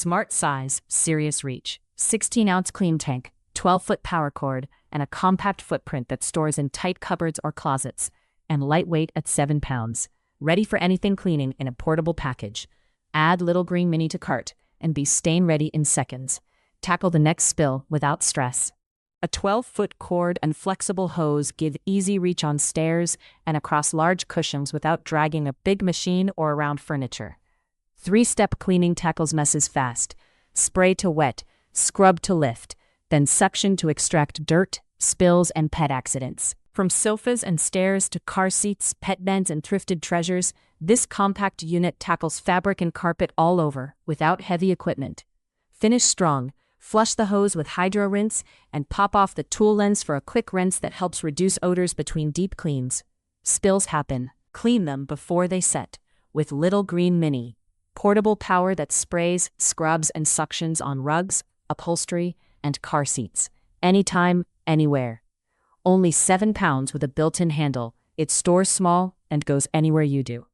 Smart size, serious reach. 16-ounce clean tank, 12-foot power cord, and a compact footprint that stores in tight cupboards or closets. And lightweight at 7 pounds. Ready for anything cleaning in a portable package. Add Little Green Mini to cart and be stain ready in seconds. Tackle the next spill without stress. A 12-foot cord and flexible hose give easy reach on stairs and across large cushions without dragging a big machine or around furniture. 3-step cleaning tackles messes fast. Spray to wet, scrub to lift, then suction to extract dirt, spills, and pet accidents. From sofas and stairs to car seats, pet beds, and thrifted treasures, this compact unit tackles fabric and carpet all over without heavy equipment. Finish strong. Flush the hose with HydroRinse and pop off the tool lens for a quick rinse that helps reduce odors between deep cleans. Spills happen. Clean them before they set with Little Green Mini. Portable power that sprays, scrubs, and suctions on rugs, upholstery, and car seats. Anytime, anywhere. Only 7 pounds with a built-in handle. It stores small and goes anywhere you do.